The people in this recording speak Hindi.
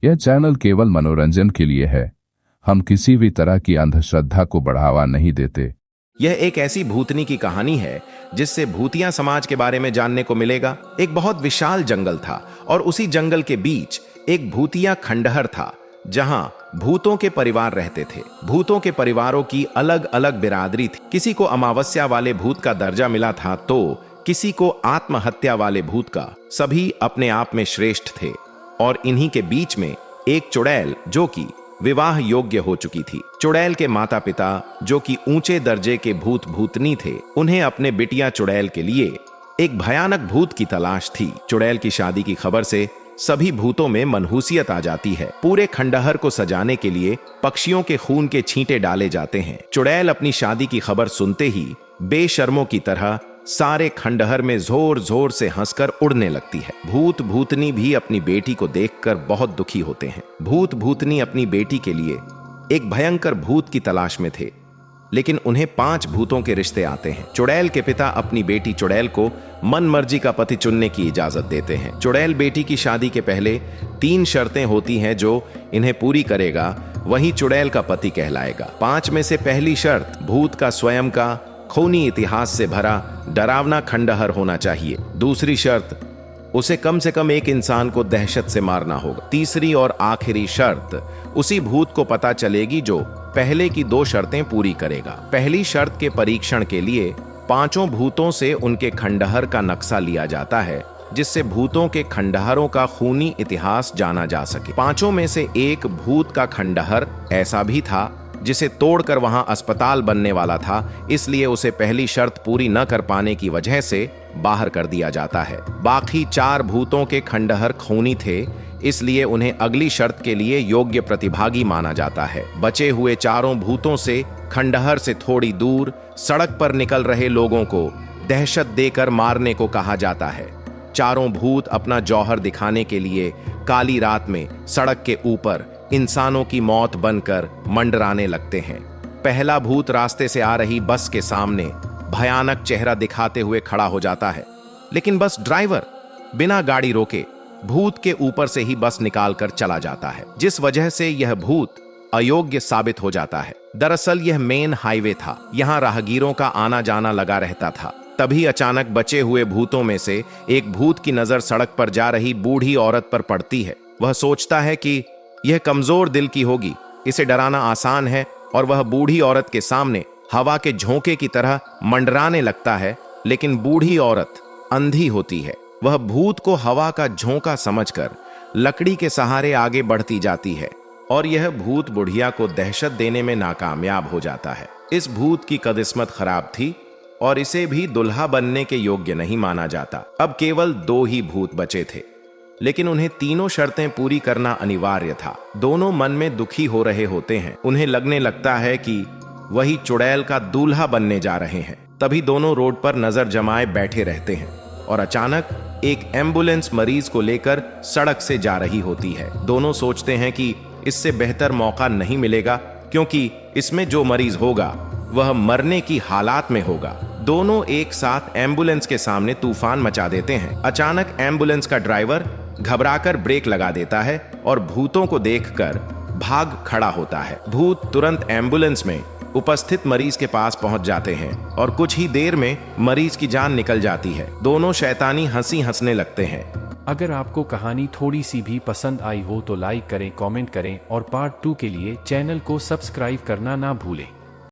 यह चैनल केवल मनोरंजन के लिए है। हम किसी भी तरह की अंधश्रद्धा को बढ़ावा नहीं देते। यह एक ऐसी भूतनी की कहानी है जिससे भूतिया समाज के बारे में जानने को मिलेगा। एक बहुत विशाल जंगल था और उसी जंगल के बीच एक भूतिया खंडहर था जहां भूतों के परिवार रहते थे। भूतों के परिवारों की अलग अलग बिरादरी थी। किसी को अमावस्या वाले भूत का दर्जा मिला था तो किसी को आत्महत्या वाले भूत का। सभी अपने आप में श्रेष्ठ थे और इन्हीं के बीच में एक चुड़ैल जो कि विवाह योग्य हो चुकी थी। चुड़ैल के माता पिता जो कि ऊंचे दर्जे के भूत भूतनी थे, उन्हें अपने बिटिया चुड़ैल के लिए एक भयानक भूत की तलाश थी। चुड़ैल की शादी की खबर से सभी भूतों में मनहूसियत आ जाती है। पूरे खंडहर को सजाने के लिए पक्षियों के खून के छींटे डाले जाते हैं। चुड़ैल अपनी शादी की खबर सुनते ही बेशर्मों की तरह सारे खंडहर में जोर जोर से हंसकर उड़ने लगती है। भूत भूतनी भी अपनी बेटी को देखकर बहुत दुखी होते हैं। भूत भूतनी अपनी बेटी के लिए एक भयंकर भूत की तलाश में थे, लेकिन उन्हें 5 भूतों के रिश्ते आते हैं। चुड़ैल के पिता अपनी बेटी चुड़ैल को मन मर्जी का पति चुनने की इजाजत देते हैं। चुड़ैल बेटी की शादी के पहले 3 शर्तें होती हैं जो इन्हें पूरी करेगा वही चुड़ैल का पति कहलाएगा। 5 में से पहली शर्त भूत का स्वयं का खूनी इतिहास से भरा डरावना खंडहर होना चाहिए। दूसरी शर्त उसे कम से कम एक इंसान को दहशत से मारना होगा। तीसरी और आखिरी शर्त उसी भूत को पता चलेगी जो पहले की 2 शर्तें पूरी करेगा। पहली शर्त के परीक्षण के लिए 5 भूतों से उनके खंडहर का नक्शा लिया जाता है जिससे भूतों के खंडहरों का खूनी इतिहास जाना जा सके। 5 में से एक भूत का खंडहर ऐसा भी था जिसे तोड़कर वहां अस्पताल बनने वाला था, इसलिए उसे पहली शर्त पूरी न कर पाने की वजह से बाहर कर दिया जाता है। बाकी 4 भूतों के खंडहर खूनी थे, इसलिए उन्हें अगली शर्त के लिए योग्य प्रतिभागी माना जाता है। बचे हुए 4 भूतों से खंडहर से थोड़ी दूर सड़क पर निकल रहे लोगों को दहशत देकर मारने को कहा जाता है। 4 भूत अपना जौहर दिखाने के लिए काली रात में सड़क के ऊपर इंसानों की मौत बनकर मंडराने लगते हैं। पहला भूत रास्ते से आ रही बस के सामने भयानक चेहरा दिखाते हुए खड़ा हो जाता है, लेकिन बस ड्राइवर बिना गाड़ी रोके भूत के ऊपर से ही बस निकालकर चला जाता है, जिस वजह से यह भूत अयोग्य साबित हो जाता है। दरअसल यह मेन हाईवे था, यहाँ राहगीरों का आना जाना लगा रहता था। तभी अचानक बचे हुए भूतों में से एक भूत की नजर सड़क पर जा रही बूढ़ी औरत पर पड़ती है। वह सोचता है कि यह कमजोर दिल की होगी, इसे डराना आसान है, और वह बूढ़ी औरत के सामने हवा के झोंके की तरह मंडराने लगता है। लेकिन बूढ़ी औरत अंधी होती है। वह भूत को हवा का झोंका समझकर लकड़ी के सहारे आगे बढ़ती जाती है और यह भूत बुढ़िया को दहशत देने में नाकामयाब हो जाता है। इस भूत की कदिस्मत खराब थी और इसे भी दुल्हा बनने के योग्य नहीं माना जाता। अब केवल 2 ही भूत बचे थे, लेकिन उन्हें तीनों शर्तें पूरी करना अनिवार्य था। दोनों मन में दुखी हो रहे होते हैं। उन्हें लगने लगता है कि वही चुड़ैल का दूल्हा बनने जा रहे हैं। तभी दोनों रोड पर नजर जमाए बैठे रहते हैं और अचानक एक एम्बुलेंस मरीज को लेकर सड़क से जा रही होती है। दोनों सोचते हैं कि इससे बेहतर मौका नहीं मिलेगा, क्योंकि इसमें जो मरीज होगा वह मरने की हालात में होगा। दोनों एक साथ एम्बुलेंस के सामने तूफान मचा देते हैं। अचानक एम्बुलेंस का ड्राइवर घबराकर ब्रेक लगा देता है और भूतों को देखकर भाग खड़ा होता है। भूत तुरंत एम्बुलेंस में उपस्थित मरीज के पास पहुंच जाते हैं और कुछ ही देर में मरीज की जान निकल जाती है। दोनों शैतानी हंसी हंसने लगते हैं। अगर आपको कहानी थोड़ी सी भी पसंद आई हो तो लाइक करें, कमेंट करें और पार्ट 2 के लिए चैनल को सब्सक्राइब करना ना भूलें।